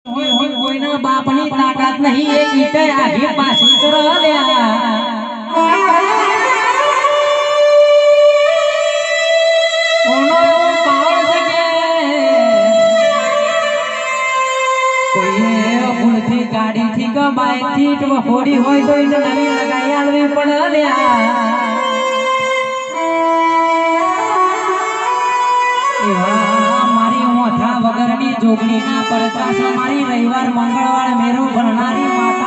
કોઈના બાપની તાકાત નહીં એક ઈટે આઘી પાછી કરો લ્યા ઓનો પાવર છે કે કોઈ ભૂલથી ગાડીથી કે બાઈકથી ટોફોડી હોય તો એને નવી લગાઈ આલવી પડે લ્યા વગરની જોગણીના પરચાસ મારી રવિવાર મંગળવાર મેરો ભરનારી માતા